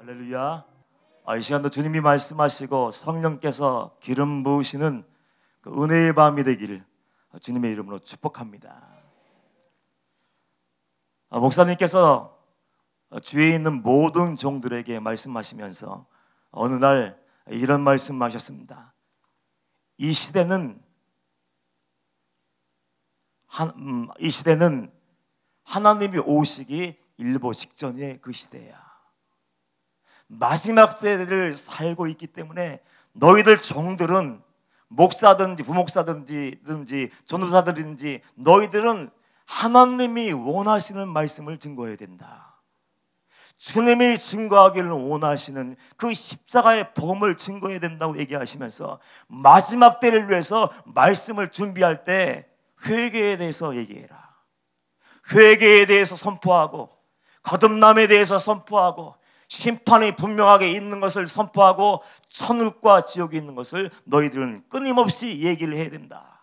할렐루야. 이 시간도 주님이 말씀하시고 성령께서 기름 부으시는 그 은혜의 밤이 되기를 주님의 이름으로 축복합니다. 목사님께서 주위에 있는 모든 종들에게 말씀하시면서 어느 날 이런 말씀하셨습니다. 이 시대는 하나님이 오시기 일보 직전의 그 시대야. 마지막 세대를 살고 있기 때문에 너희들 종들은 목사든지 부목사든지 전도사들인지 너희들은 하나님이 원하시는 말씀을 증거해야 된다. 주님이 증거하기를 원하시는 그 십자가의 복음을 증거해야 된다고 얘기하시면서 마지막 때를 위해서 말씀을 준비할 때 회개에 대해서 얘기해라. 회개에 대해서 선포하고 거듭남에 대해서 선포하고 심판이 분명하게 있는 것을 선포하고 천국과 지옥이 있는 것을 너희들은 끊임없이 얘기를 해야 된다.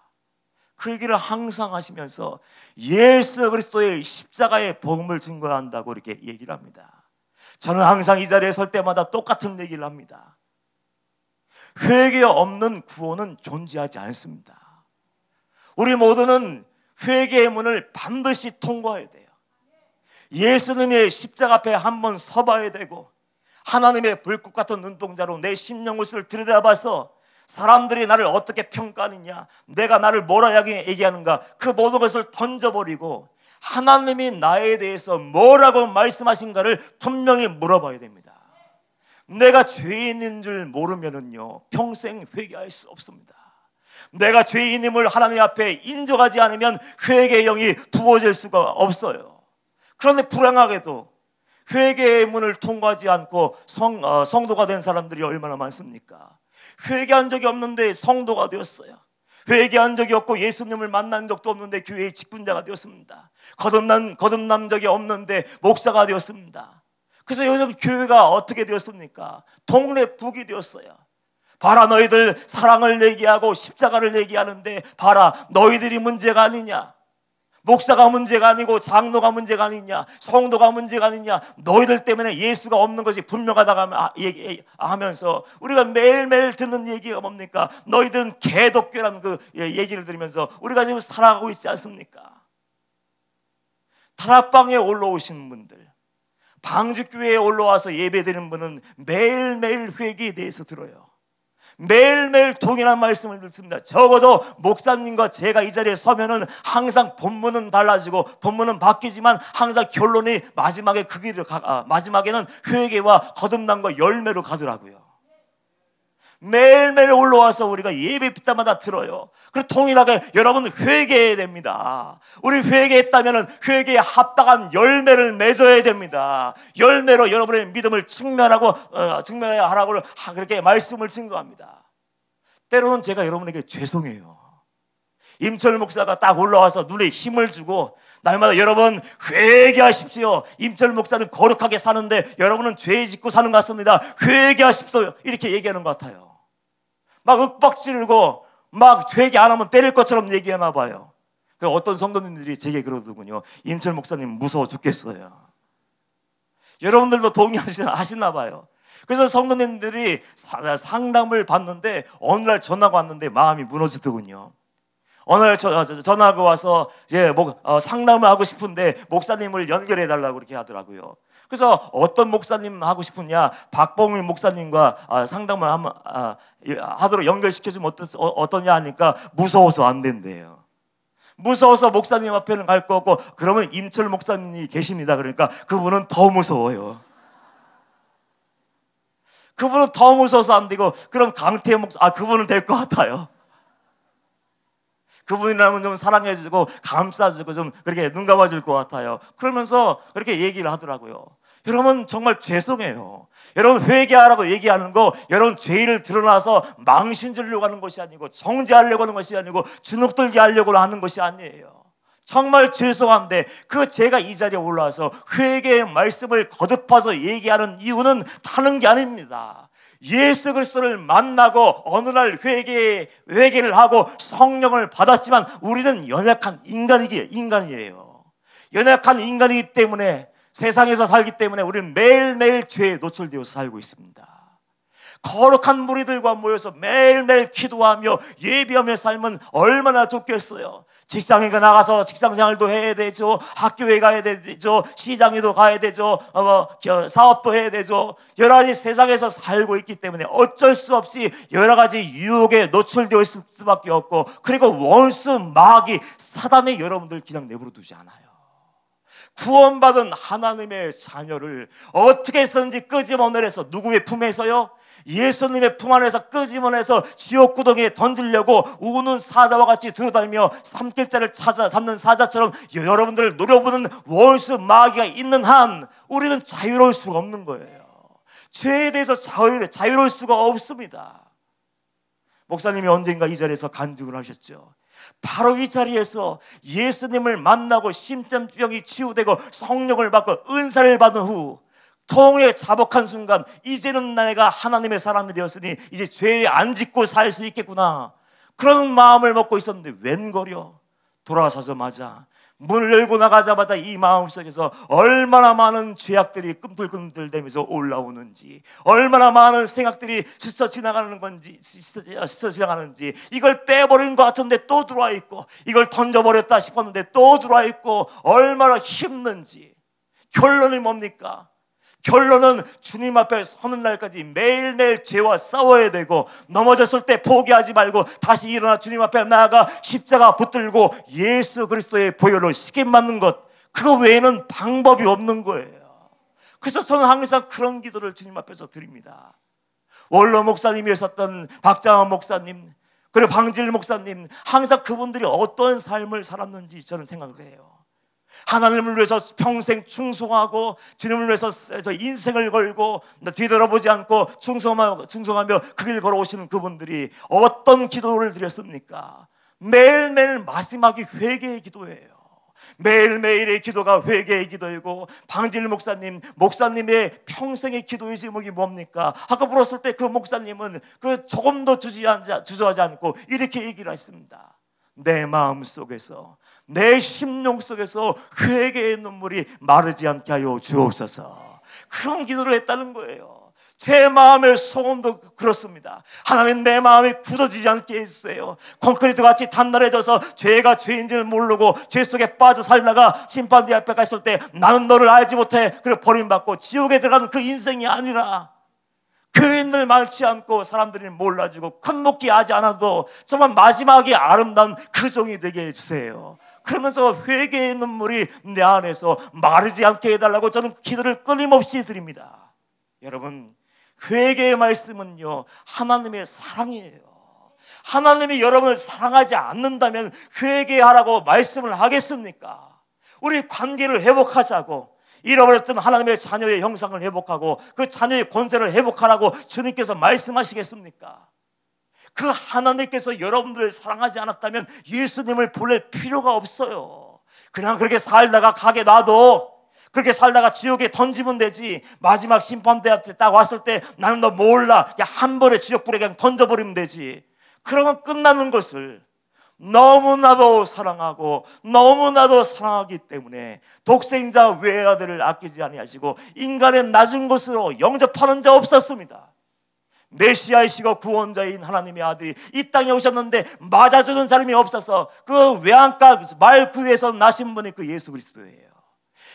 그 얘기를 항상 하시면서 예수 그리스도의 십자가의 복음을 증거한다고 이렇게 얘기를 합니다. 저는 항상 이 자리에 설 때마다 똑같은 얘기를 합니다. 회개 없는 구원은 존재하지 않습니다. 우리 모두는 회개의 문을 반드시 통과해야 돼요. 예수님의 십자가 앞에 한번 서봐야 되고 하나님의 불꽃 같은 눈동자로 내 심령을 들여다봐서 사람들이 나를 어떻게 평가하느냐, 내가 나를 뭐라 얘기하는가, 그 모든 것을 던져버리고 하나님이 나에 대해서 뭐라고 말씀하신가를 분명히 물어봐야 됩니다. 내가 죄인인 줄 모르면은요 평생 회개할 수 없습니다. 내가 죄인임을 하나님 앞에 인정하지 않으면 회개의 영이 부어질 수가 없어요. 그런데 불행하게도 회개의 문을 통과하지 않고 성도가 된 사람들이 얼마나 많습니까? 회개한 적이 없는데 성도가 되었어요. 회개한 적이 없고 예수님을 만난 적도 없는데 교회의 직분자가 되었습니다. 거듭난 적이 없는데 목사가 되었습니다. 그래서 요즘 교회가 어떻게 되었습니까? 동네 북이 되었어요. 봐라, 너희들 사랑을 얘기하고 십자가를 얘기하는데 봐라, 너희들이 문제가 아니냐, 목사가 문제가 아니고 장로가 문제가 아니냐, 성도가 문제가 아니냐, 너희들 때문에 예수가 없는 것이 분명하다고 하면서 우리가 매일매일 듣는 얘기가 뭡니까? 너희들은 개독교라는 그 얘기를 들으면서 우리가 지금 살아가고 있지 않습니까? 다락방에 올라오신 분들, 방주교회에 올라와서 예배드리는 분은 매일매일 회개에 대해서 들어요. 매일매일 동일한 말씀을 듣습니다. 적어도 목사님과 제가 이 자리에 서면은 항상 본문은 달라지고 본문은 바뀌지만 항상 결론이 마지막에 마지막에는 회개와 거듭남과 열매로 가더라고요. 매일매일 올라와서 우리가 예배 때마다 들어요. 그리고 동일하게 여러분 회개해야 됩니다. 우리 회개했다면 회개에 합당한 열매를 맺어야 됩니다. 열매로 여러분의 믿음을 증명해야 하라고 그렇게 말씀을 증거합니다. 때로는 제가 여러분에게 죄송해요. 임철 목사가 딱 올라와서 눈에 힘을 주고 날마다 여러분 회개하십시오. 임철 목사는 거룩하게 사는데 여러분은 죄 짓고 사는 것 같습니다. 회개하십시오. 이렇게 얘기하는 것 같아요. 막 윽박지르고 막 회개 안 하면 때릴 것처럼 얘기하나 봐요. 어떤 성도님들이 제게 그러더군요. 임철 목사님 무서워 죽겠어요. 여러분들도 동의하시나 봐요. 그래서 성도님들이 상담을 받는데 어느 날 전화가 왔는데 마음이 무너지더군요. 어느 날 전화가 와서 상담을 하고 싶은데 목사님을 연결해 달라고 그렇게 하더라고요. 그래서 어떤 목사님 하고 싶으냐, 박봉일 목사님과 상담을 하도록 연결시켜주면 어떠냐 하니까 무서워서 안 된대요. 무서워서 목사님 앞에는 갈 거 없고 그러면 임철 목사님이 계십니다. 그러니까 그분은 더 무서워요. 그분은 더 무서워서 안 되고 그럼 강태 그분은 될 것 같아요. 그분이라면 좀 사랑해주고 감싸주고 좀 그렇게 눈 감아줄 것 같아요. 그러면서 그렇게 얘기를 하더라고요. 여러분 정말 죄송해요. 여러분 회개하라고 얘기하는 거 여러분 죄를 드러나서 망신 주려고 하는 것이 아니고 정죄하려고 하는 것이 아니고 주눅들게 하려고 하는 것이 아니에요. 정말 죄송한데 제가 이 자리에 올라와서 회개의 말씀을 거듭해서 얘기하는 이유는 다른 게 아닙니다. 예수 그리스도를 만나고 어느 날 회개를 하고 성령을 받았지만 우리는 연약한 인간이에요. 연약한 인간이기 때문에 세상에서 살기 때문에 우리는 매일매일 죄에 노출되어서 살고 있습니다. 거룩한 무리들과 모여서 매일매일 기도하며 예비하며 삶은 얼마나 좋겠어요. 직장에 나가서 직장생활도 해야 되죠. 학교에 가야 되죠. 시장에도 가야 되죠. 사업도 해야 되죠. 여러 가지 세상에서 살고 있기 때문에 어쩔 수 없이 여러 가지 유혹에 노출되어 있을 수밖에 없고, 그리고 원수 마귀 사단이 여러분들 그냥 내버려 두지 않아요. 구원받은 하나님의 자녀를 어떻게 해서든지 끄집어내서 누구의 품에서요? 예수님의 품 안에서 끄집어내서 지옥구덩이에 던지려고 우는 사자와 같이 들어다니며 삼킬자를 찾아 잡는 사자처럼 여러분들을 노려보는 원수 마귀가 있는 한 우리는 자유로울 수가 없는 거예요. 죄에 대해서 자유로울 수가 없습니다. 목사님이 언젠가 이 자리에서 간증을 하셨죠. 바로 이 자리에서 예수님을 만나고 심장병이 치유되고 성령을 받고 은사를 받은 후 통에 자복한 순간, 이제는 내가 하나님의 사람이 되었으니 이제 죄에 안 짓고 살 수 있겠구나, 그런 마음을 먹고 있었는데 웬걸요, 돌아서자마자 문을 열고 나가자마자 이 마음속에서 얼마나 많은 죄악들이 꿈틀꿈틀대면서 올라오는지, 얼마나 많은 생각들이 스쳐 지나가는지, 이걸 빼버린 것 같은데 또 들어와 있고, 이걸 던져버렸다 싶었는데 또 들어와 있고, 얼마나 힘든지. 결론이 뭡니까? 결론은 주님 앞에 서는 날까지 매일매일 죄와 싸워야 되고, 넘어졌을 때 포기하지 말고 다시 일어나 주님 앞에 나아가 십자가 붙들고 예수 그리스도의 보혈로 시김받는 것, 그거 외에는 방법이 없는 거예요. 그래서 저는 항상 그런 기도를 주님 앞에서 드립니다. 원로 목사님이었었던 박장원 목사님, 그리고 방질 목사님, 항상 그분들이 어떤 삶을 살았는지 저는 생각을 해요. 하나님을 위해서 평생 충성하고 주님을 위해서 인생을 걸고 뒤돌아보지 않고 충성하며 그 길 걸어오시는 그분들이 어떤 기도를 드렸습니까? 매일매일 마지막이 회개의 기도예요. 매일매일의 기도가 회개의 기도이고, 방질 목사님의 평생의 기도의 제목이 뭡니까? 아까 물었을 때 그 목사님은 그 조금도 주저하지 않고 이렇게 얘기를 했습니다. 내 마음 속에서, 내 심령 속에서 회개의 눈물이 마르지 않게 하여 주옵소서. 그런 기도를 했다는 거예요. 제 마음의 소원도 그렇습니다. 하나님, 내 마음이 굳어지지 않게 해주세요. 콘크리트 같이 단단해져서 죄가 죄인지를 모르고 죄 속에 빠져 살다가 심판대 앞에 갔을 때 나는 너를 알지 못해, 그리고 버림받고 지옥에 들어가는 그 인생이 아니라, 교인들 많지 않고 사람들이 몰라주고 큰 묵기 하지 않아도 정말 마지막에 아름다운 그 종이 되게 해주세요. 그러면서 회개의 눈물이 내 안에서 마르지 않게 해달라고 저는 기도를 끊임없이 드립니다. 여러분, 회개의 말씀은요, 하나님의 사랑이에요. 하나님이 여러분을 사랑하지 않는다면 회개하라고 말씀을 하겠습니까? 우리 관계를 회복하자고, 잃어버렸던 하나님의 자녀의 형상을 회복하고 그 자녀의 권세를 회복하라고 주님께서 말씀하시겠습니까? 그 하나님께서 여러분들을 사랑하지 않았다면 예수님을 보낼 필요가 없어요. 그냥 그렇게 살다가 가게 놔도, 그렇게 살다가 지옥에 던지면 되지. 마지막 심판대 앞에 딱 왔을 때 나는 너 몰라, 그냥 한 번에 지옥불에 그냥 던져버리면 되지. 그러면 끝나는 것을 너무나도 사랑하고 너무나도 사랑하기 때문에 독생자 외아들을 아끼지 아니하시고 인간의 낮은 것으로 영접하는 자 없었습니다. 메시아이시고 구원자인 하나님의 아들이 이 땅에 오셨는데 맞아주는 사람이 없어서 그 외양간 말 구에서 나신 분이 그 예수 그리스도예요.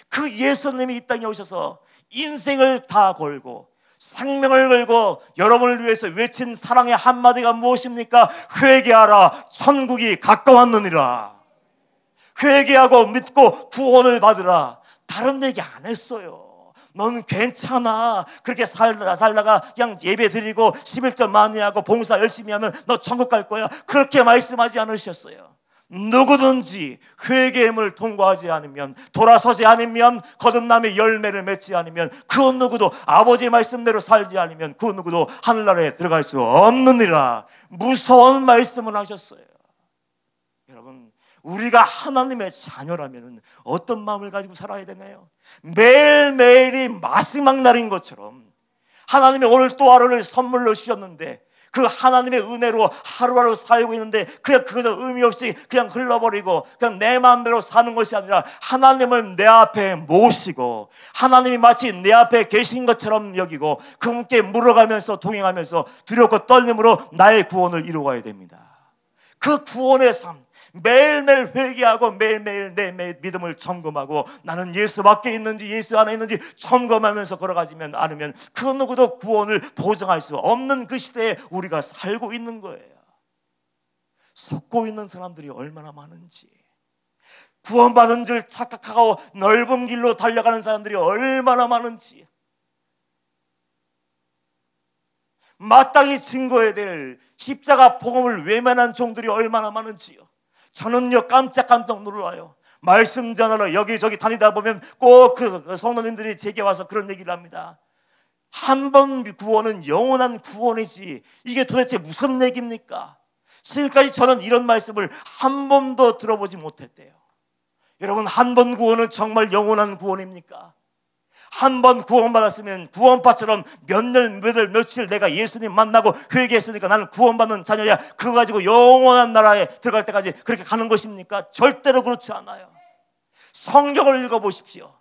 그 예수님이 이 땅에 오셔서 인생을 다 걸고 생명을 걸고 여러분을 위해서 외친 사랑의 한마디가 무엇입니까? 회개하라, 천국이 가까웠느니라. 회개하고 믿고 구원을 받으라. 다른 얘기 안 했어요. 넌 괜찮아, 그렇게 살다가 그냥 예배 드리고 11절 많이 하고 봉사 열심히 하면 너 천국 갈 거야, 그렇게 말씀하지 않으셨어요. 누구든지 회개임을 통과하지 않으면, 돌아서지 않으면, 거듭남의 열매를 맺지 않으면, 그 누구도 아버지의 말씀대로 살지 않으면 그 누구도 하늘나라에 들어갈 수 없느니라. 무서운 말씀을 하셨어요. 여러분, 우리가 하나님의 자녀라면 어떤 마음을 가지고 살아야 되나요? 매일매일이 마지막 날인 것처럼 하나님이 오늘 또 하루를 선물로 주셨는데 그 하나님의 은혜로 하루하루 살고 있는데 그냥 그것을 의미 없이 그냥 흘러버리고 그냥 내 마음대로 사는 것이 아니라 하나님을 내 앞에 모시고 하나님이 마치 내 앞에 계신 것처럼 여기고 그분께 물어가면서 동행하면서 두렵고 떨림으로 나의 구원을 이루어가야 됩니다. 그 구원의 삶, 매일매일 회개하고 매일매일 내 믿음을 점검하고 나는 예수 밖에 있는지 예수 안에 있는지 점검하면서 걸어가지면 않으면 그 누구도 구원을 보장할 수 없는 그 시대에 우리가 살고 있는 거예요. 속고 있는 사람들이 얼마나 많은지, 구원받은 줄 착각하고 넓은 길로 달려가는 사람들이 얼마나 많은지, 마땅히 증거해야 될 십자가 복음을 외면한 종들이 얼마나 많은지요. 저는요 깜짝 놀라요. 말씀 전하러 여기저기 다니다 보면 꼭 그 성도님들이 제게 와서 그런 얘기를 합니다. 한 번 구원은 영원한 구원이지 이게 도대체 무슨 얘기입니까? 지금까지 저는 이런 말씀을 한 번도 들어보지 못했대요. 여러분, 한 번 구원은 정말 영원한 구원입니까? 한 번 구원받았으면 구원파처럼 몇 년, 며칠 내가 예수님 만나고 회개했으니까 나는 구원받는 자녀야, 그거 가지고 영원한 나라에 들어갈 때까지 그렇게 가는 것입니까? 절대로 그렇지 않아요. 성경을 읽어보십시오.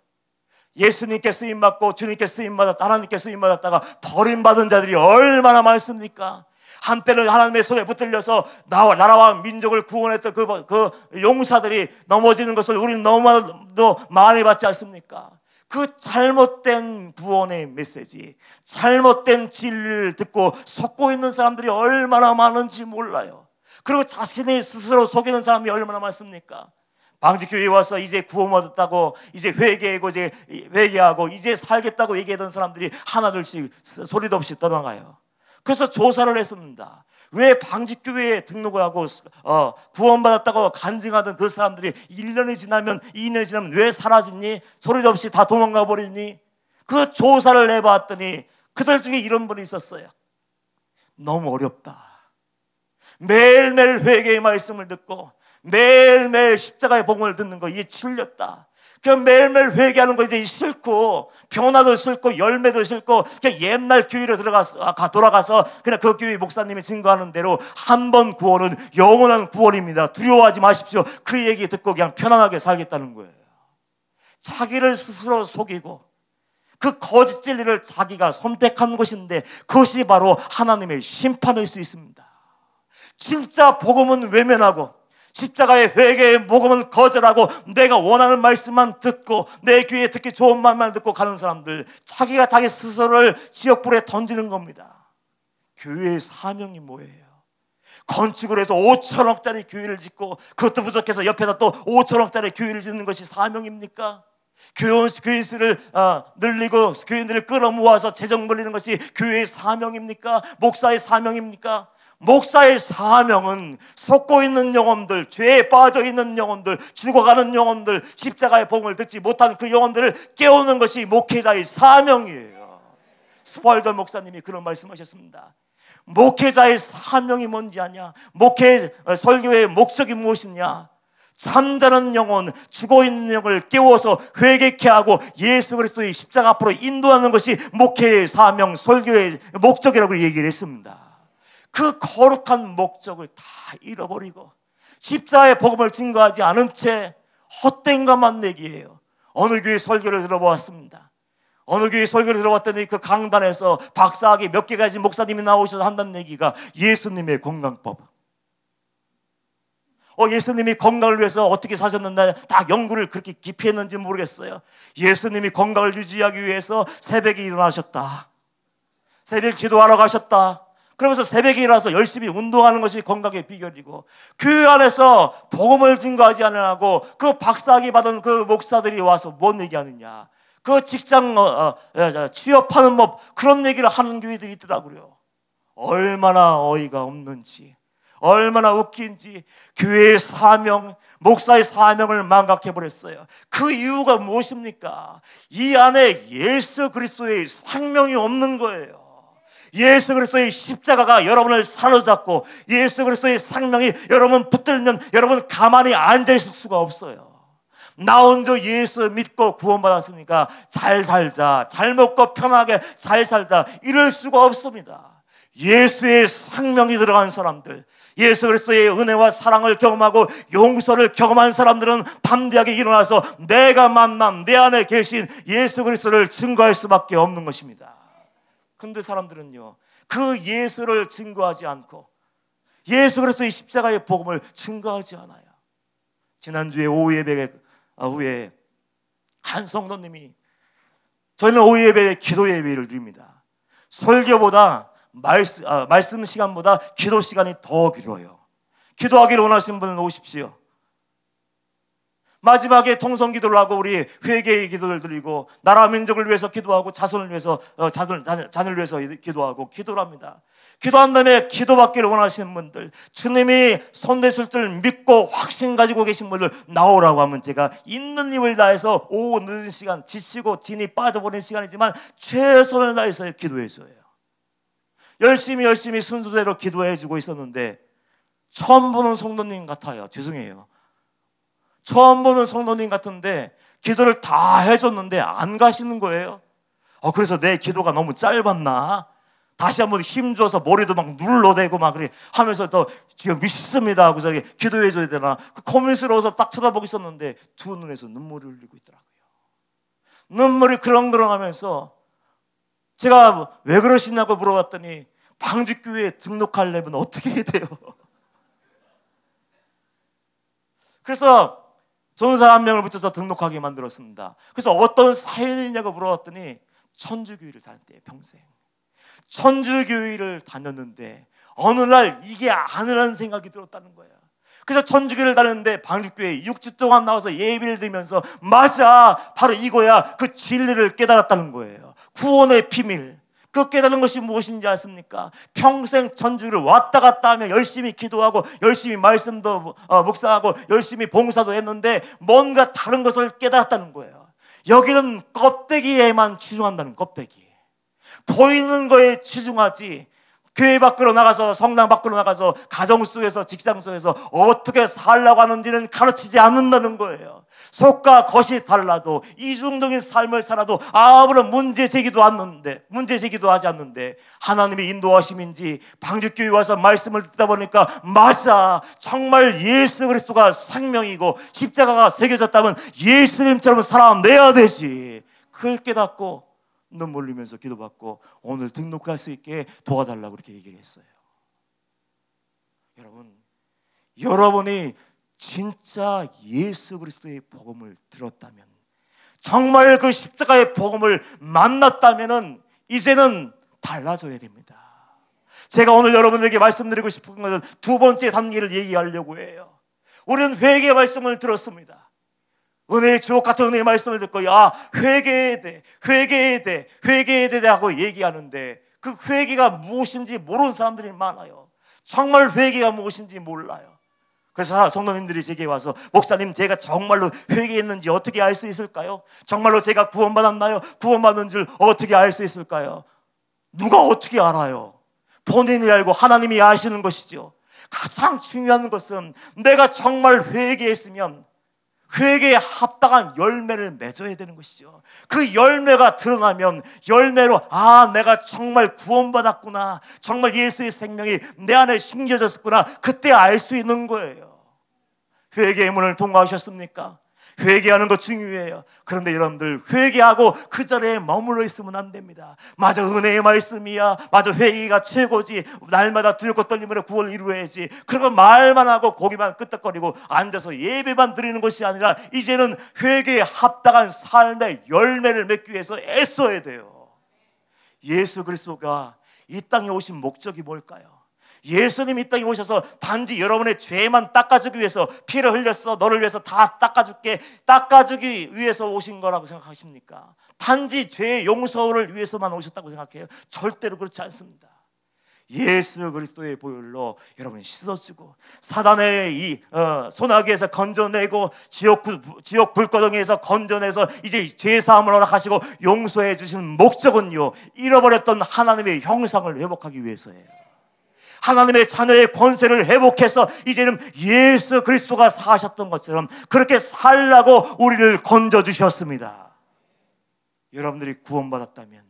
예수님께 쓰임받고 주님께 쓰임받았다, 하나님께 쓰임받았다가 버림받은 자들이 얼마나 많습니까? 한때는 하나님의 손에 붙들려서 나라와 민족을 구원했던 그 용사들이 넘어지는 것을 우리는 너무나도 많이 봤지 않습니까? 그 잘못된 구원의 메시지, 잘못된 진리를 듣고 속고 있는 사람들이 얼마나 많은지 몰라요. 그리고 자신이 스스로 속이는 사람이 얼마나 많습니까? 방직교회에 와서 이제 구원받았다고 이제 회개하고 이제 살겠다고 얘기하던 사람들이 하나둘씩 소리도 없이 떠나가요. 그래서 조사를 했습니다. 왜 방직교회에 등록을 하고 구원받았다고 간증하던 그 사람들이 1년이 지나면 2년이 지나면 왜 사라지니? 소리도 없이 다 도망가 버리니? 그 조사를 해봤더니 그들 중에 이런 분이 있었어요. 너무 어렵다. 매일매일 회개의 말씀을 듣고 매일매일 십자가의 복음을 듣는 거 이게 질렸다. 그냥 매일매일 회개하는 거 이제 싫고 변화도 싫고 열매도 싫고 그냥 옛날 교회로 돌아가서 그냥 그 교회 목사님이 증거하는 대로 한 번 구원은 영원한 구원입니다. 두려워하지 마십시오. 그 얘기 듣고 그냥 편안하게 살겠다는 거예요. 자기를 스스로 속이고 그 거짓 진리를 자기가 선택한 것인데 그것이 바로 하나님의 심판일 수 있습니다. 진짜 복음은 외면하고 십자가의 회개의 복음은 거절하고 내가 원하는 말씀만 듣고 내 귀에 듣기 좋은 말만 듣고 가는 사람들, 자기가 자기 스스로를 지옥불에 던지는 겁니다. 교회의 사명이 뭐예요? 건축을 해서 5천억짜리 교회를 짓고 그것도 부족해서 옆에다 또 5천억짜리 교회를 짓는 것이 사명입니까? 교인 수를 늘리고 교인들을 끌어모아서 재정 벌리는 것이 교회의 사명입니까? 목사의 사명입니까? 목사의 사명은 속고 있는 영혼들, 죄에 빠져 있는 영혼들, 죽어가는 영혼들, 십자가의 복음을 듣지 못한 그 영혼들을 깨우는 것이 목회자의 사명이에요. 스펄전 목사님이 그런 말씀하셨습니다. 목회자의 사명이 뭔지 아냐? 설교의 목적이 무엇이냐? 잠자는 영혼, 죽어있는 영혼을 깨워서 회개케 하고 예수 그리스도의 십자가 앞으로 인도하는 것이 목회의 사명, 설교의 목적이라고 얘기를 했습니다. 그 거룩한 목적을 다 잃어버리고 십자가의 복음을 증거하지 않은 채 헛된 것만 얘기해요. 어느 교회 설교를 들어보았습니다. 어느 교회 설교를 들어봤더니 그 강단에서 박사학위 몇 개 가진 목사님이 나오셔서 한다는 얘기가 예수님의 건강법. 예수님이 건강을 위해서 어떻게 사셨는데 다 연구를 그렇게 깊이 했는지 모르겠어요. 예수님이 건강을 유지하기 위해서 새벽에 일어나셨다. 새벽 기도하러 가셨다. 그러면서 새벽에 일어나서 열심히 운동하는 것이 건강의 비결이고, 교회 안에서 복음을 증거하지 않으라고 그 박사학위 받은 그 목사들이 와서 뭔 얘기하느냐, 그 직장 취업하는 법, 그런 얘기를 하는 교회들이 있더라고요. 얼마나 어이가 없는지, 얼마나 웃긴지 교회의 사명, 목사의 사명을 망각해버렸어요. 그 이유가 무엇입니까? 이 안에 예수 그리스도의 생명이 없는 거예요. 예수 그리스도의 십자가가 여러분을 사로잡고 예수 그리스도의 생명이 여러분 붙들면 여러분 가만히 앉아있을 수가 없어요. 나 혼자 예수 믿고 구원받았으니까 잘 살자, 잘 먹고 편하게 잘 살자, 이럴 수가 없습니다. 예수의 생명이 들어간 사람들, 예수 그리스도의 은혜와 사랑을 경험하고 용서를 경험한 사람들은 담대하게 일어나서 내가 만난 내 안에 계신 예수 그리스도를 증거할 수밖에 없는 것입니다. 근데 사람들은요, 그 예수를 증거하지 않고 예수 그리스도의 십자가의 복음을 증거하지 않아요. 지난주에 오후 예배 후에 한 성도님이, 저희는 오후 예배에 기도 예배를 드립니다. 설교보다 말씀 시간보다 기도 시간이 더 길어요. 기도하기를 원하시는 분은 오십시오. 마지막에 통성 기도를 하고 우리 회개의 기도를 드리고 나라 민족을 위해서 기도하고 자손을 위해서 자녀를 위해서 기도하고 기도를 합니다. 기도한 다음에 기도받기를 원하시는 분들, 주님이 손대실 줄 믿고 확신 가지고 계신 분들 나오라고 하면 제가 있는 힘을 다해서 오후 늦은 시간, 지치고 진이 빠져버린 시간이지만 최선을 다해서 기도해 줘요. 열심히 순서대로 기도해 주고 있었는데 처음 보는 성도님 같아요. 죄송해요. 처음 보는 성도님 같은데 기도를 다 해줬는데 안 가시는 거예요. 그래서 내 기도가 너무 짧았나? 다시 한번 힘줘서 머리도 막 눌러대고 막 그래 하면서 더 지금 믿습니다 하고 저기 기도해 줘야 되나? 고민스러워서 딱 쳐다보고 있었는데 두 눈에서 눈물이 흘리고 있더라고요. 눈물이 그렁그렁하면서 제가 왜 그러시냐고 물어봤더니 방직교회에 등록하려면 어떻게 해야 돼요? 그래서 전사 한 명을 붙여서 등록하게 만들었습니다. 그래서 어떤 사연이냐고 물어봤더니 천주교회를 다녔대요. 평생 천주교회를 다녔는데 어느 날 이게 아니라는 생각이 들었다는 거예요. 그래서 천주교회를 다녔는데 방직교회 6주 동안 나와서 예배를 드리면서 맞아, 바로 이거야, 그 진리를 깨달았다는 거예요. 구원의 비밀. 그 깨달은 것이 무엇인지 아십니까? 평생 천주교를 왔다 갔다 하며 열심히 기도하고 열심히 말씀도 묵상하고 열심히 봉사도 했는데 뭔가 다른 것을 깨달았다는 거예요. 여기는 껍데기에만 치중한다는, 껍데기. 보이는 거에 치중하지 교회 밖으로 나가서, 성당 밖으로 나가서 가정 속에서, 직장 속에서 어떻게 살라고 하는지는 가르치지 않는다는 거예요. 속과 겉이 달라도 이중적인 삶을 살아도 아무런 문제 제기도 하지 않는데 하나님의 인도하심인지 방직교회 와서 말씀을 듣다 보니까 맞아, 정말 예수 그리스도가 생명이고 십자가가 새겨졌다면 예수님처럼 살아내야 되지. 그걸 깨닫고 눈물 흘리면서 기도받고 오늘 등록할 수 있게 도와달라고 그렇게 얘기를 했어요. 여러분이 진짜 예수 그리스도의 복음을 들었다면, 정말 그 십자가의 복음을 만났다면 이제는 달라져야 됩니다. 제가 오늘 여러분들에게 말씀드리고 싶은 것은 두 번째 단계를 얘기하려고 해요. 우리는 회개의 말씀을 들었습니다. 은혜의 주옥 같은 은혜의 말씀을 듣고 회개해야 돼 하고 얘기하는데 그 회개가 무엇인지 모르는 사람들이 많아요. 정말 회개가 무엇인지 몰라요. 그래서 성도님들이 제게 와서 목사님, 제가 정말로 회개했는지 어떻게 알 수 있을까요? 정말로 제가 구원받았나요? 구원받은 줄 어떻게 알 수 있을까요? 누가 어떻게 알아요? 본인이 알고 하나님이 아시는 것이죠. 가장 중요한 것은 내가 정말 회개했으면 회개에 합당한 열매를 맺어야 되는 것이죠. 그 열매가 드러나면 열매로 내가 정말 구원받았구나, 정말 예수의 생명이 내 안에 심겨졌구나, 그때 알 수 있는 거예요. 회개의 문을 통과하셨습니까? 회개하는 것 중요해요. 그런데 여러분들 회개하고 그 자리에 머물러 있으면 안 됩니다. 맞아, 은혜의 말씀이야, 맞아, 회개가 최고지, 날마다 두렵고 떨림으로 구원을 이루어야지, 그리고 말만 하고 고기만 끄덕거리고 앉아서 예배만 드리는 것이 아니라 이제는 회개에 합당한 삶의 열매를 맺기 위해서 애써야 돼요. 예수 그리스도가 이 땅에 오신 목적이 뭘까요? 예수님이 이 땅에 오셔서 단지 여러분의 죄만 닦아주기 위해서, 피를 흘렸어, 너를 위해서 다 닦아줄게, 닦아주기 위해서 오신 거라고 생각하십니까? 단지 죄의 용서를 위해서만 오셨다고 생각해요? 절대로 그렇지 않습니다. 예수 그리스도의 보혈로 여러분 씻어주고 사단의 이 소나기에서 건져내고 지옥 불구덩이에서 건져내서 이제 죄사함을 허락하시고 용서해 주시는 목적은요, 잃어버렸던 하나님의 형상을 회복하기 위해서예요. 하나님의 자녀의 권세를 회복해서 이제는 예수 그리스도가 사셨던 것처럼 그렇게 살라고 우리를 건져주셨습니다. 여러분들이 구원받았다면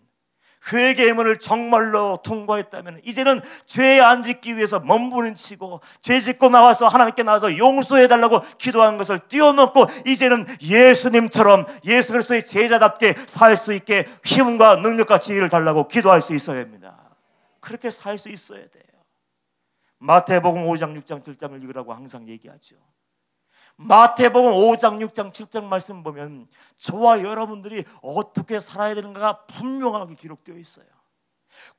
회개의 문을 정말로 통과했다면 이제는 죄에 안 짓기 위해서 몸부림치고 죄 짓고 나와서 하나님께 나와서 용서해달라고 기도한 것을 뛰어넘고 이제는 예수님처럼 예수 그리스도의 제자답게 살 수 있게 힘과 능력과 지혜를 달라고 기도할 수 있어야 합니다. 그렇게 살 수 있어야 돼요. 마태복음 5장 6장 7장을 읽으라고 항상 얘기하죠. 마태복음 5장 6장 7장 말씀 보면 저와 여러분들이 어떻게 살아야 되는가가 분명하게 기록되어 있어요.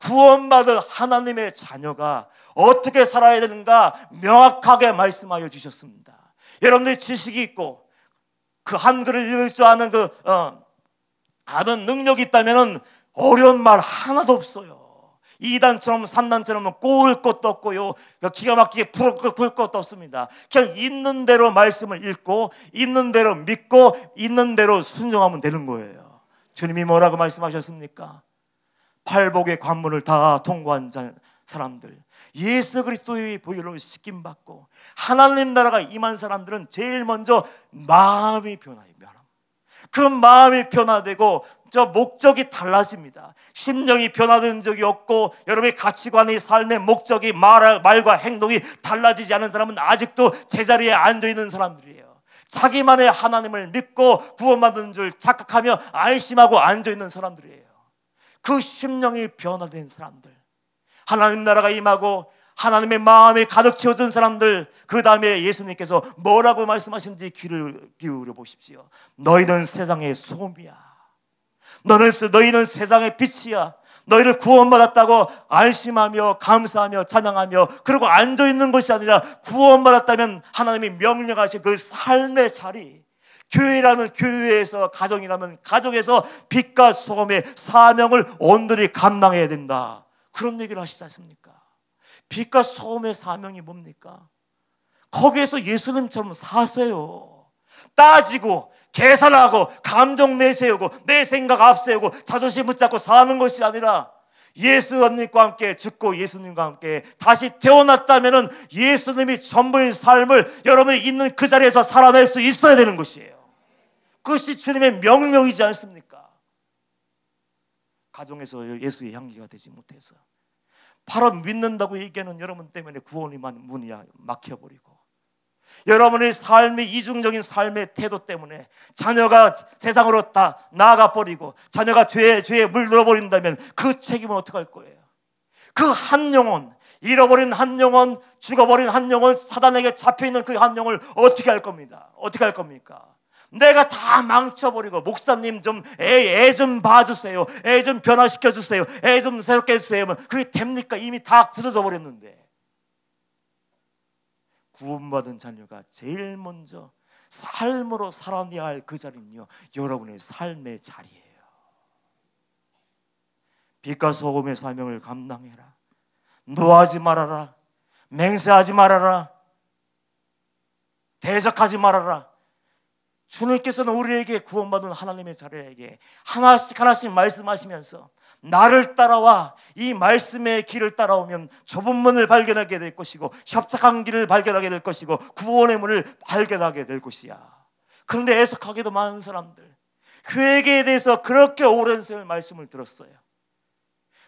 구원받은 하나님의 자녀가 어떻게 살아야 되는가 명확하게 말씀하여 주셨습니다. 여러분들이 지식이 있고 그 한글을 읽을 줄 아는 아는 능력이 있다면 어려운 말 하나도 없어요. 2단처럼 3단처럼 꼬을 것도 없고요, 기가 막히게 풀 것도 없습니다. 그냥 있는 대로 말씀을 읽고 있는 대로 믿고 있는 대로 순종하면 되는 거예요. 주님이 뭐라고 말씀하셨습니까? 팔복의 관문을 다 통과한 사람들, 예수 그리스도의 보혈로 씻김받고 하나님 나라가 임한 사람들은 제일 먼저 마음이 변화해요. 그 마음이 변화되고 저 목적이 달라집니다. 심령이 변화된 적이 없고 여러분의 가치관이 삶의 목적이 말과 행동이 달라지지 않은 사람은 아직도 제자리에 앉아있는 사람들이에요. 자기만의 하나님을 믿고 구원받은 줄 착각하며 안심하고 앉아있는 사람들이에요. 그 심령이 변화된 사람들, 하나님 나라가 임하고 하나님의 마음이 가득 채워진 사람들, 그 다음에 예수님께서 뭐라고 말씀하신지 귀를 기울여 보십시오. 너희는 세상의 소금이야. 너희는 세상의 빛이야. 너희를 구원받았다고 안심하며 감사하며 찬양하며 그리고 앉아있는 것이 아니라 구원받았다면 하나님이 명령하신 그 삶의 자리, 교회라면 교회에서, 가정이라면 가정에서 빛과 소금의 사명을 온전히 감당해야 된다. 그런 얘기를 하시지 않습니까? 빛과 소금의 사명이 뭡니까? 거기에서 예수님처럼 사세요. 따지고 계산하고 감정 내세우고 내 생각 앞세우고 자존심 붙잡고 사는 것이 아니라 예수님과 함께 죽고 예수님과 함께 다시 태어났다면 예수님이 전부인 삶을 여러분이 있는 그 자리에서 살아낼 수 있어야 되는 것이에요. 그것이 주님의 명령이지 않습니까? 가정에서 예수의 향기가 되지 못해서 바로 믿는다고 얘기하는 여러분 때문에 구원의 문이 막혀버리고, 여러분의 삶의 이중적인 삶의 태도 때문에 자녀가 세상으로 다 나아가버리고 자녀가 죄에 물들어버린다면 그 책임은 어떻게 할 거예요? 그 한 영혼, 잃어버린 한 영혼, 죽어버린 한 영혼, 사단에게 잡혀있는 그 한 영혼을 어떻게 할 겁니다? 어떻게 할 겁니까? 내가 다 망쳐버리고 목사님 좀 애 좀 봐주세요, 애 좀 변화시켜주세요, 애 좀 새롭게 해주세요, 그게 됩니까? 이미 다 굳어져 버렸는데. 구원받은 자녀가 제일 먼저 삶으로 살아내야 할 그 자리는요, 여러분의 삶의 자리예요. 빛과 소금의 사명을 감당해라. 노하지 말아라. 맹세하지 말아라. 대적하지 말아라. 주님께서는 우리에게 구원받은 하나님의 자녀에게 하나씩 하나씩 말씀하시면서 나를 따라와, 이 말씀의 길을 따라오면 좁은 문을 발견하게 될 것이고 협착한 길을 발견하게 될 것이고 구원의 문을 발견하게 될 것이야. 그런데 애석하게도 많은 사람들 회개에 대해서 그렇게 오랜 세월 말씀을 들었어요.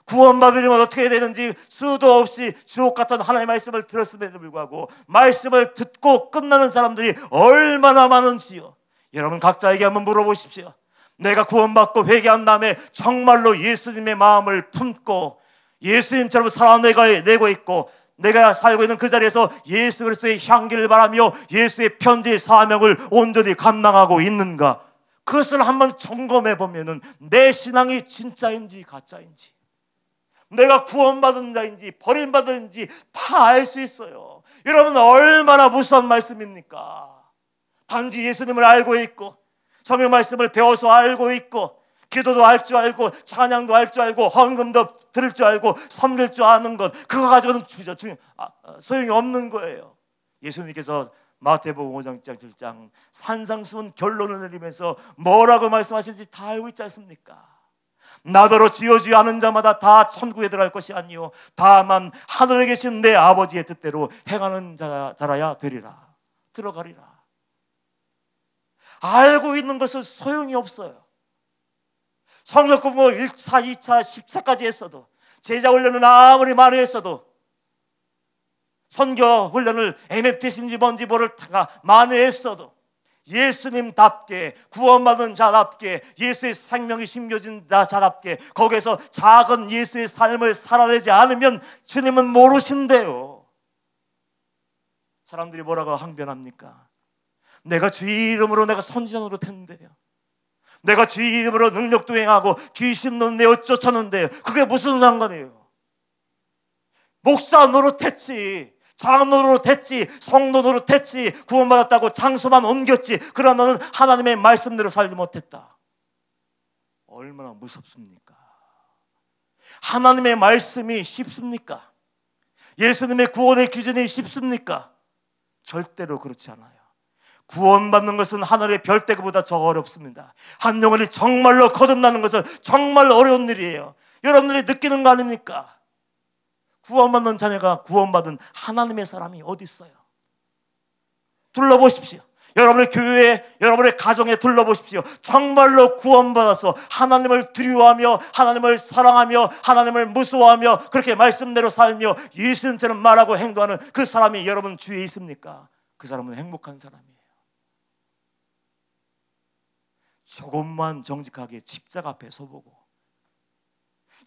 구원받으려면 어떻게 해야 되는지 수도 없이 주옥 같은 하나님의 말씀을 들었음에도 불구하고 말씀을 듣고 끝나는 사람들이 얼마나 많은지요. 여러분 각자에게 한번 물어보십시오. 내가 구원받고 회개한 다음에 정말로 예수님의 마음을 품고 예수님처럼 살아내고 있고 내가 살고 있는 그 자리에서 예수 그리스도의 향기를 바라며 예수의 편지 사명을 온전히 감당하고 있는가? 그것을 한번 점검해 보면은 내 신앙이 진짜인지 가짜인지, 내가 구원받은 자인지 버림받은 자인지 다 알 수 있어요. 여러분 얼마나 무서운 말씀입니까? 단지 예수님을 알고 있고 성경 말씀을 배워서 알고 있고 기도도 할 줄 알고 찬양도 할 줄 알고 헌금도 들을 줄 알고 섬길 줄 아는 것, 그거 가지고는 소용이 없는 거예요. 예수님께서 마태복음 5장 7장 산상수훈 결론을 내리면서 뭐라고 말씀하시는지 다 알고 있지 않습니까? 나더러 주여 주여 하는 자마다 다 천국에 들어갈 것이 아니요 다만 하늘에 계신 내 아버지의 뜻대로 행하는 자라야 되리라. 들어가리라. 알고 있는 것은 소용이 없어요. 성역 공부 1차, 2차, 10차까지 했어도, 제자 훈련은 아무리 많이 했어도, 선교 훈련을 MFT신지 뭔지 모를 타가 많이 했어도, 예수님답게 구원받은 자답게 예수의 생명이 심겨진 자답게 거기에서 작은 예수의 삶을 살아내지 않으면 주님은 모르신대요. 사람들이 뭐라고 항변합니까? 내가 주의 이름으로 내가 선지자로 됐는데요, 내가 주의 이름으로 능력도 행하고 귀신도 내어 쫓았는데요, 그게 무슨 상관이에요? 목사 노릇했지, 장로 노릇했지, 성도 노릇했지, 구원받았다고 장소만 옮겼지, 그러나 너는 하나님의 말씀대로 살지 못했다. 얼마나 무섭습니까? 하나님의 말씀이 쉽습니까? 예수님의 구원의 기준이 쉽습니까? 절대로 그렇지 않아요. 구원받는 것은 하늘의 별대기보다 더 어렵습니다. 한 영혼이 정말로 거듭나는 것은 정말 어려운 일이에요. 여러분들이 느끼는 거 아닙니까? 구원받는 자녀가 구원받은 하나님의 사람이 어디 있어요? 둘러보십시오. 여러분의 교회에, 여러분의 가정에 둘러보십시오. 정말로 구원받아서 하나님을 두려워하며 하나님을 사랑하며 하나님을 무서워하며 그렇게 말씀대로 살며 예수님처럼 말하고 행동하는 그 사람이 여러분 주위에 있습니까? 그 사람은 행복한 사람이에요. 조금만 정직하게 십자가 앞에 서보고,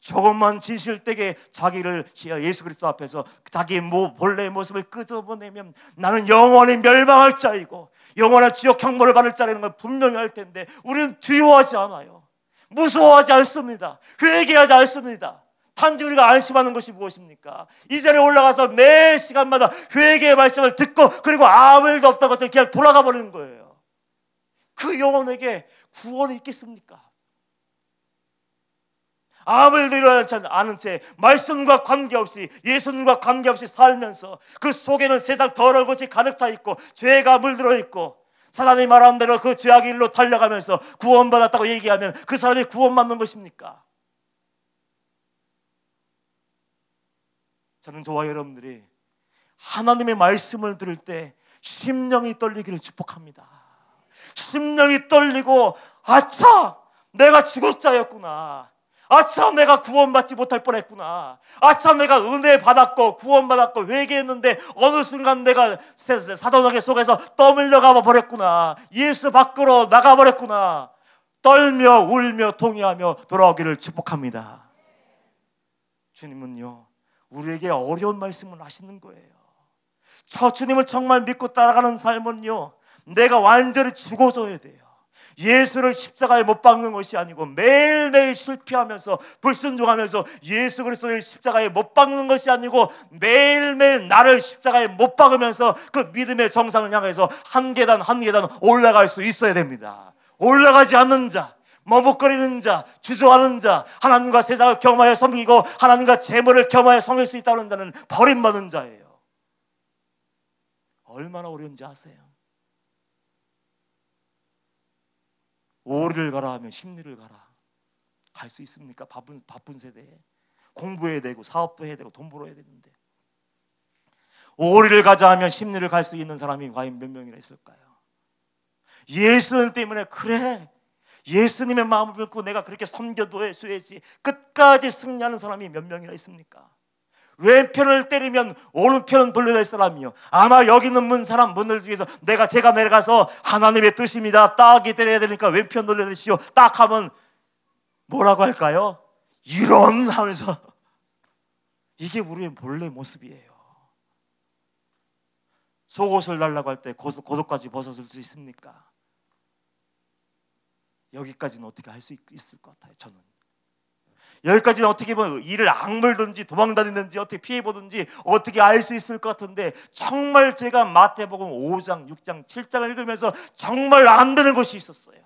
조금만 진실되게 자기를 예수 그리스도 앞에서 자기 본래의 모습을 끄집어내면 나는 영원히 멸망할 자이고 영원한 지옥 형벌을 받을 자라는 걸 분명히 알 텐데, 우리는 두려워하지 않아요. 무서워하지 않습니다. 회개하지 않습니다. 단지 우리가 안심하는 것이 무엇입니까? 이 자리에 올라가서 매 시간마다 회개의 말씀을 듣고 그리고 아무 일도 없다고 그냥 돌아가 버리는 거예요. 그 영혼에게 구원이 있겠습니까? 아무 일도 일어나지 않은 채 말씀과 관계없이, 예수님과 관계없이 살면서 그 속에는 세상 더러운 것이 가득 차 있고 죄가 물들어 있고 사단이 말하는 대로 그 죄악의 일로 달려가면서 구원받았다고 얘기하면 그 사람이 구원받는 것입니까? 저는 저와 여러분들이 하나님의 말씀을 들을 때 심령이 떨리기를 축복합니다. 심령이 떨리고, 아차! 내가 죽을 자였구나. 아차, 내가 구원받지 못할 뻔했구나. 아차, 내가 은혜 받았고 구원받았고 회개했는데 어느 순간 내가 사도나게 속에서 떠밀려가 버렸구나. 예수 밖으로 나가버렸구나. 떨며 울며 통회하며 돌아오기를 축복합니다. 주님은요, 우리에게 어려운 말씀을 하시는 거예요. 저 주님을 정말 믿고 따라가는 삶은요, 내가 완전히 죽어져야 돼요. 예수를 십자가에 못 박는 것이 아니고 매일매일 실패하면서 불순종하면서 예수 그리스도의 십자가에 못 박는 것이 아니고 매일매일 나를 십자가에 못 박으면서 그 믿음의 정상을 향해서 한 계단 한 계단 올라갈 수 있어야 됩니다. 올라가지 않는 자, 머뭇거리는 자, 주저하는 자, 하나님과 세상을 겸하여 섬기고 하나님과 재물을 겸하여 섬길 수 있다는 자는 버림받은 자예요. 얼마나 어려운지 아세요? 오리를 가라 하면 십리를 가라. 갈 수 있습니까? 바쁜 세대에 공부해야 되고 사업도 해야 되고 돈 벌어야 되는데, 오리를 가자 하면 십리를 갈 수 있는 사람이 과연 몇 명이나 있을까요? 예수님 때문에, 그래, 예수님의 마음을 믿고 내가 그렇게 섬겨줘야지 끝까지 승리하는 사람이 몇 명이나 있습니까? 왼편을 때리면 오른편은 돌려낼 사람이요. 아마 여기 있는 분들 중에서 제가 내려가서 하나님의 뜻입니다, 딱이 때려야 되니까 왼편 돌려내시오 딱 하면 뭐라고 할까요? 이런 하면서. 이게 우리의 본래 모습이에요. 속옷을 달라고 할 때 고도까지 벗어줄 수 있습니까? 여기까지는 어떻게 할 수 있을 것 같아요. 저는 여기까지는 어떻게 보면 일을 악물든지 도망다니든지 어떻게 피해보든지 어떻게 알 수 있을 것 같은데, 정말 제가 마태복음 5장, 6장, 7장을 읽으면서 정말 안 되는 것이 있었어요.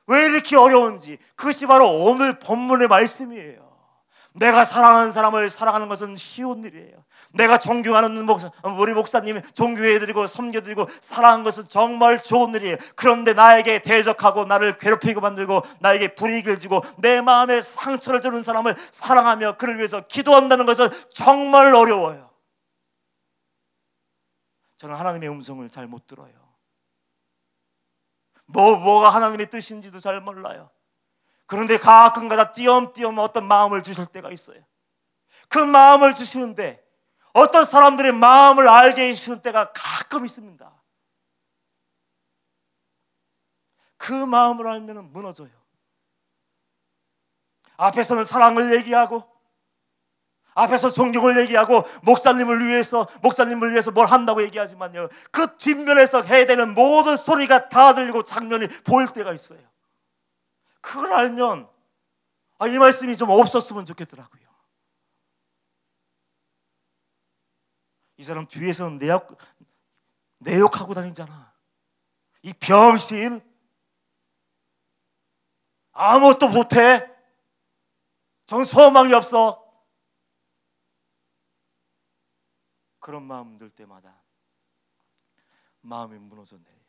왜 이렇게 어려운지, 그것이 바로 오늘 본문의 말씀이에요. 내가 사랑하는 사람을 사랑하는 것은 쉬운 일이에요. 내가 존경하는 우리 목사님 존경해드리고 섬겨드리고 사랑하는 것은 정말 좋은 일이에요. 그런데 나에게 대적하고 나를 괴롭히고 만들고 나에게 불이익을 주고 내 마음에 상처를 주는 사람을 사랑하며 그를 위해서 기도한다는 것은 정말 어려워요. 저는 하나님의 음성을 잘 못 들어요. 뭐가 하나님의 뜻인지도 잘 몰라요. 그런데 가끔가다 띄엄띄엄 어떤 마음을 주실 때가 있어요. 그 마음을 주시는데 어떤 사람들의 마음을 알게 해주시는 때가 가끔 있습니다. 그 마음을 알면 무너져요. 앞에서는 사랑을 얘기하고, 앞에서 존경을 얘기하고, 목사님을 위해서 뭘 한다고 얘기하지만요, 그 뒷면에서 해야 되는 모든 소리가 다 들리고 장면이 보일 때가 있어요. 그걸 알면 이 말씀이 좀 없었으면 좋겠더라고요. 이 사람 뒤에서는 내 욕하고 다니잖아. 이 병신, 아무것도 못해. 전 소망이 없어. 그런 마음 들 때마다 마음이 무너져 내려요.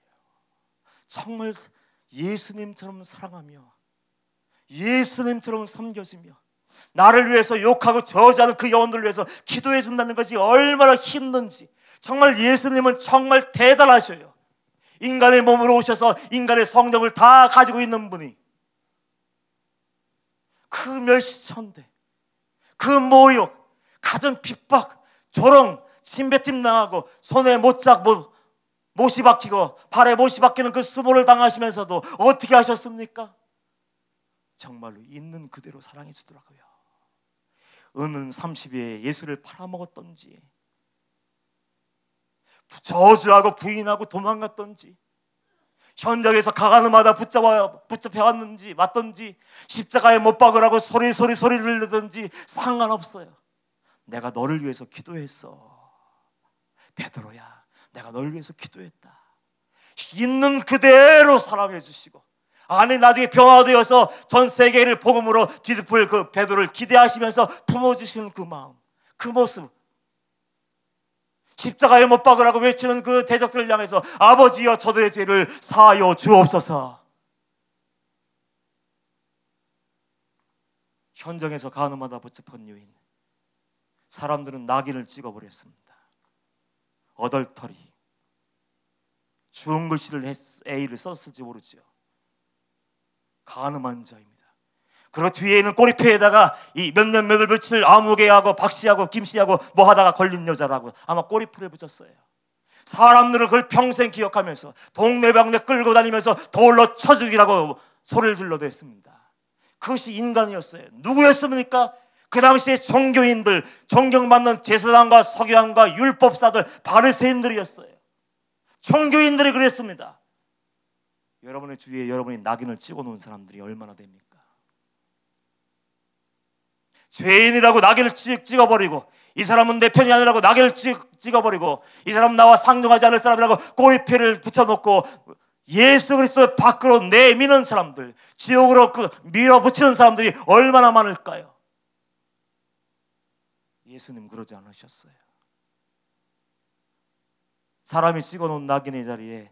정말 예수님처럼 사랑하며 예수님처럼 섬겨주며 나를 위해서 욕하고 저주하는 그 영혼들을 위해서 기도해 준다는 것이 얼마나 힘든지. 정말 예수님은 정말 대단하셔요. 인간의 몸으로 오셔서 인간의 성령을 다 가지고 있는 분이 그 멸시천대, 그 모욕, 가정 핍박, 조롱, 침뱉임 당하고 손에 못이 박히고 발에 못이 박히는 그 수모를 당하시면서도 어떻게 하셨습니까? 정말로 있는 그대로 사랑해 주더라고요. 은은 30에 예수를 팔아먹었던지, 저주하고 부인하고 도망갔던지, 현장에서 가가는마다 붙잡혀왔는지 맞던지, 십자가에 못 박으라고 소리를 내든지 상관없어요. 내가 너를 위해서 기도했어. 베드로야, 내가 너를 위해서 기도했다. 있는 그대로 사랑해 주시고, 아니 나중에 변화되어서 전 세계를 복음으로 뒤덮을 그 베드로를 기대하시면서 품어주시는 그 마음, 그 모습, 십자가에 못 박으라고 외치는 그 대적들을 향해서 아버지여 저들의 죄를 사하여 주옵소서. 현장에서 가늠하다 붙잡힌 유인, 사람들은 낙인을 찍어버렸습니다. 어덜터리, 좋은 글씨를 A를 썼을지 모르지요. 가늠한 자입니다. 그리고 뒤에 있는 꼬리표에다가 이 몇 년 몇월 며칠 아무개하고 박씨하고 김씨하고 뭐 하다가 걸린 여자라고 아마 꼬리표를 붙였어요. 사람들은 그걸 평생 기억하면서 동네방네 끌고 다니면서 돌로 쳐 죽이라고 소리를 질러댔습니다. 그것이 인간이었어요. 누구였습니까? 그 당시에 종교인들, 존경받는 제사장과 서기관과 율법사들, 바리새인들이었어요. 종교인들이 그랬습니다. 여러분의 주위에 여러분이 낙인을 찍어놓은 사람들이 얼마나 됩니까? 죄인이라고 낙인을 찍어버리고, 이 사람은 내 편이 아니라고 낙인을 찍어버리고, 이 사람은 나와 상종하지 않을 사람이라고 꼬리표를 붙여놓고 예수 그리스도 밖으로 내미는 사람들, 지옥으로 밀어붙이는 사람들이 얼마나 많을까요? 예수님 그러지 않으셨어요. 사람이 찍어놓은 낙인의 자리에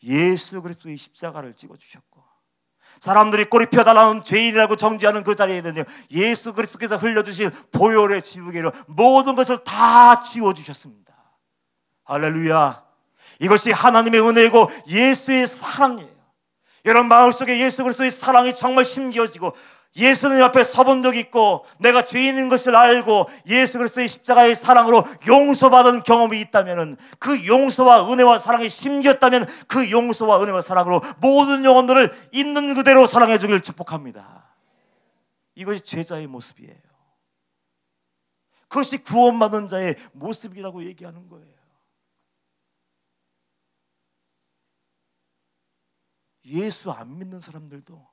예수 그리스도의 십자가를 찍어주셨고, 사람들이 꼬리표 달라는 죄인이라고 정죄하는 그 자리에는요, 예수 그리스도께서 흘려주신 보혈의 지우개로 모든 것을 다 지워주셨습니다. 할렐루야. 이것이 하나님의 은혜이고 예수의 사랑이에요. 여러분 마음속에 예수 그리스도의 사랑이 정말 심겨지고, 예수님 앞에 서본 적이 있고 내가 죄인인 것을 알고 예수 그리스도의 십자가의 사랑으로 용서받은 경험이 있다면, 그 용서와 은혜와 사랑이 심겼다면 그 용서와 은혜와 사랑으로 모든 영혼들을 있는 그대로 사랑해 주길 축복합니다. 이것이 제자의 모습이에요. 그것이 구원받은 자의 모습이라고 얘기하는 거예요. 예수 안 믿는 사람들도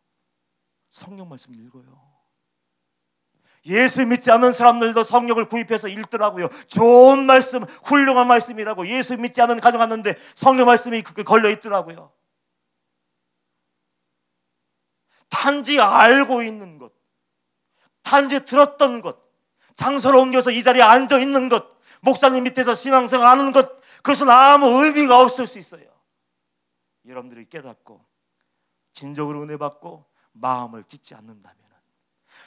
성경 말씀 읽어요. 예수 믿지 않는 사람들도 성경을 구입해서 읽더라고요. 좋은 말씀, 훌륭한 말씀이라고. 예수 믿지 않는 가정 왔는데 성경 말씀이 걸려 있더라고요. 단지 알고 있는 것, 단지 들었던 것, 장소를 옮겨서 이 자리에 앉아 있는 것, 목사님 밑에서 신앙생활 하는 것, 그것은 아무 의미가 없을 수 있어요. 여러분들이 깨닫고 진정으로 은혜 받고 마음을 찢지 않는다면,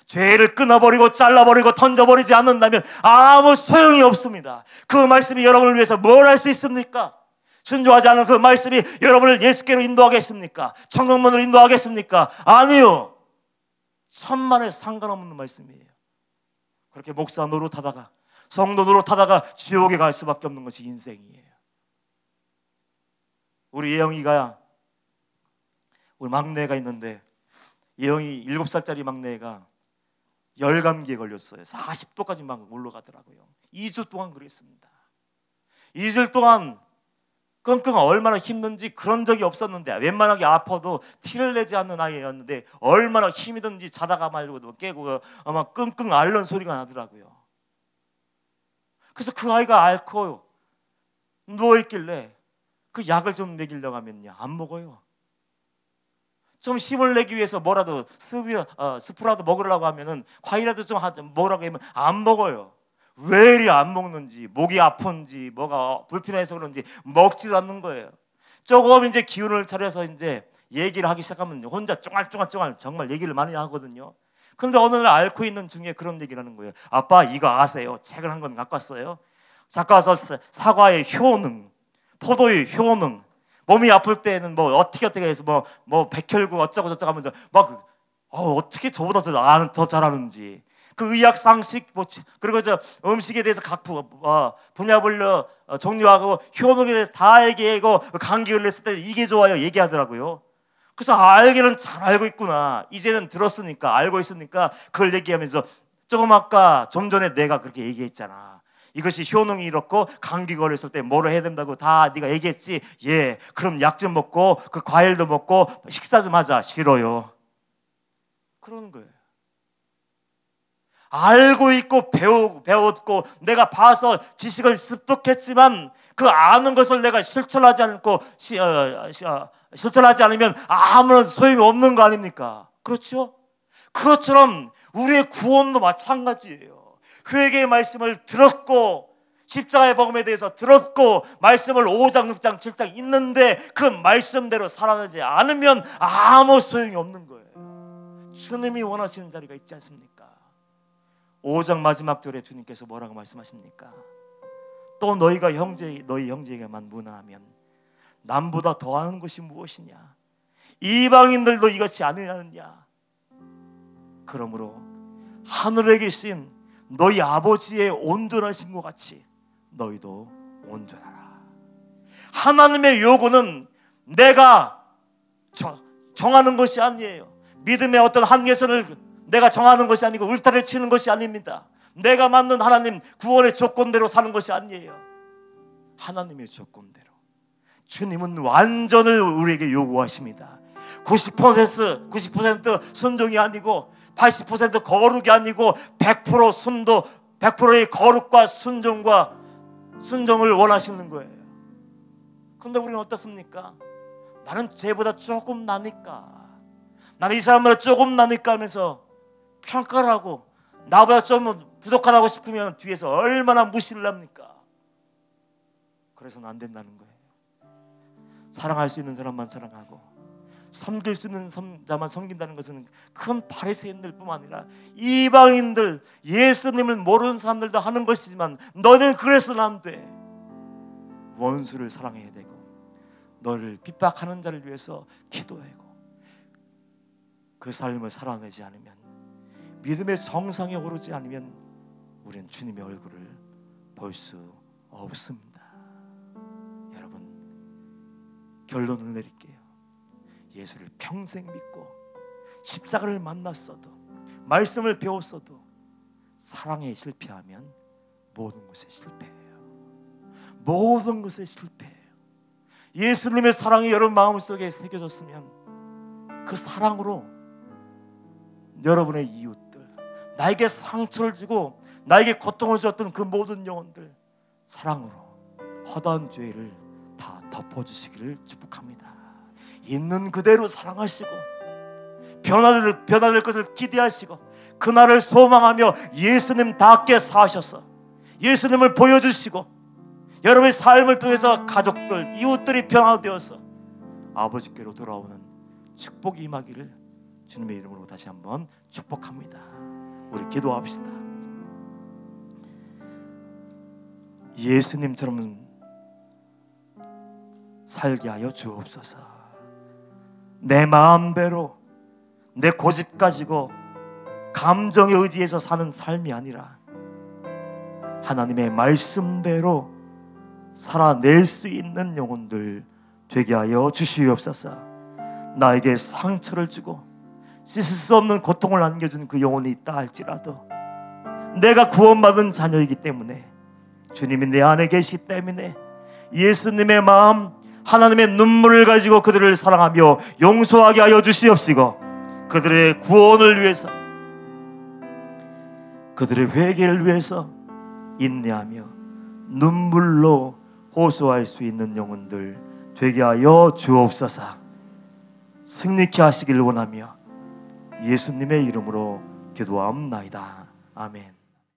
죄를 끊어버리고 잘라버리고 던져버리지 않는다면 아무 소용이 없습니다. 그 말씀이 여러분을 위해서 뭘 할 수 있습니까? 순종하지 않은 그 말씀이 여러분을 예수께로 인도하겠습니까? 천국문으로 인도하겠습니까? 아니요. 천만에 상관없는 말씀이에요. 그렇게 목사 노릇하다가 성도 노릇하다가 지옥에 갈 수밖에 없는 것이 인생이에요. 우리 예영이가, 우리 막내가 있는데 예영이 7살짜리 막내가 열감기에 걸렸어요. 40도까지 막 올라가더라고요. 2주 동안 그랬습니다. 2주 동안 끙끙 얼마나 힘든지 그런 적이 없었는데, 웬만하게 아파도 티를 내지 않는 아이였는데 얼마나 힘이 든지 자다가 말고도 깨고 아마 끙끙 앓는 소리가 나더라고요. 그래서 그 아이가 앓고 누워있길래 그 약을 좀 먹이려고 하면요, 안 먹어요. 좀 힘을 내기 위해서 뭐라도 스프라도 먹으려고 하면은, 과일이라도 좀 먹으라고 하면 안 먹어요. 왜 이리 안 먹는지, 목이 아픈지 뭐가 불편해서 그런지 먹지도 않는 거예요. 조금 이제 기운을 차려서 이제 얘기를 하기 시작하면 혼자 쫑알쫑알 정말 얘기를 많이 하거든요. 그런데 어느 날 앓고 있는 중에 그런 얘기를 하는 거예요. 아빠 이거 아세요? 책을 한 권 갖고 왔어요. 갖고 와서 사과의 효능, 포도의 효능, 몸이 아플 때는 뭐 어떻게 해서 뭐 백혈구 어쩌고 저쩌고 하면서 막 어떻게 저보다 더 잘하는지, 그 의학 상식, 그리고 저 음식에 대해서 각 분야별로 종류하고 효능에 대해서 다 얘기하고, 감기 걸렸을 때 이게 좋아요 얘기하더라고요. 그래서 알기는 잘 알고 있구나, 이제는 들었으니까 알고 있으니까 그걸 얘기하면서, 조금 아까 좀 전에 내가 그렇게 얘기했잖아. 이것이 효능이 이렇고 감기 걸렸을 때 뭐를 해야 된다고 다 네가 얘기했지. 예, 그럼 약 좀 먹고 그 과일도 먹고 식사 좀 하자. 싫어요. 그러는 거예요. 알고 있고 배웠고 내가 봐서 지식을 습득했지만 그 아는 것을 내가 실천하지 않고 실천하지 않으면 아무런 소용이 없는 거 아닙니까? 그렇죠? 그것처럼 우리의 구원도 마찬가지예요. 회개의 말씀을 들었고 십자가의 복음에 대해서 들었고 말씀을 5장 6장 7장 있는데 그 말씀대로 살아가지 않으면 아무 소용이 없는 거예요. 주님이 원하시는 자리가 있지 않습니까? 5장 마지막 절에 주님께서 뭐라고 말씀하십니까? 또 너희 형제에게만 문화하면 남보다 더하는 것이 무엇이냐? 이방인들도 이같이 아니하느냐? 그러므로 하늘에 계신 너희 아버지의 온전하신 것 같이 너희도 온전하라. 하나님의 요구는 내가 정하는 것이 아니에요. 믿음의 어떤 한계선을 내가 정하는 것이 아니고 울타리를 치는 것이 아닙니다. 내가 만든 하나님 구원의 조건대로 사는 것이 아니에요. 하나님의 조건대로. 주님은 완전을 우리에게 요구하십니다. 90% 순종이 아니고 80% 거룩이 아니고 100% 순도, 100%의 거룩과 순종을 원하시는 거예요. 그런데 우리는 어떻습니까? 나는 쟤보다 조금 나니까, 나는 이 사람보다 조금 나니까 하면서 평가를 하고, 나보다 좀 부족하다고 싶으면 뒤에서 얼마나 무시를 합니까? 그래서는 안 된다는 거예요. 사랑할 수 있는 사람만 사랑하고 섬길 수 있는 자만 섬긴다는 것은 큰 바리새인들 뿐만 아니라 이방인들, 예수님을 모르는 사람들도 하는 것이지만 너는 그래서는 안 돼. 원수를 사랑해야 되고 너를 핍박하는 자를 위해서 기도하고 그 삶을 살아내지 않으면, 믿음의 정상에 오르지 않으면 우리는 주님의 얼굴을 볼 수 없습니다. 여러분, 결론을 내릴게요. 예수를 평생 믿고 십자가를 만났어도 말씀을 배웠어도 사랑에 실패하면 모든 것에 실패해요. 모든 것에 실패해요. 예수님의 사랑이 여러분 마음속에 새겨졌으면 그 사랑으로 여러분의 이웃들, 나에게 상처를 주고 나에게 고통을 주었던 그 모든 영혼들 사랑으로 허다한 죄를 다 덮어주시기를 축복합니다. 있는 그대로 사랑하시고 변화될 것을 기대하시고 그날을 소망하며 예수님답게 사셔서 예수님을 보여주시고 여러분의 삶을 통해서 가족들, 이웃들이 변화되어서 아버지께로 돌아오는 축복이 임하기를 주님의 이름으로 다시 한번 축복합니다. 우리 기도합시다. 예수님처럼 살게 하여 주옵소서. 내 마음대로 내 고집 가지고 감정에 의지해서 사는 삶이 아니라 하나님의 말씀대로 살아낼 수 있는 영혼들 되게 하여 주시옵소서. 나에게 상처를 주고 씻을 수 없는 고통을 안겨준 그 영혼이 있다 할지라도 내가 구원받은 자녀이기 때문에, 주님이 내 안에 계시기 때문에 예수님의 마음, 하나님의 눈물을 가지고 그들을 사랑하며 용서하게 하여 주시옵시고, 그들의 구원을 위해서, 그들의 회개를 위해서 인내하며 눈물로 호소할 수 있는 영혼들 되게 하여 주옵소서. 승리케 하시길 원하며 예수님의 이름으로 기도하옵나이다. 아멘.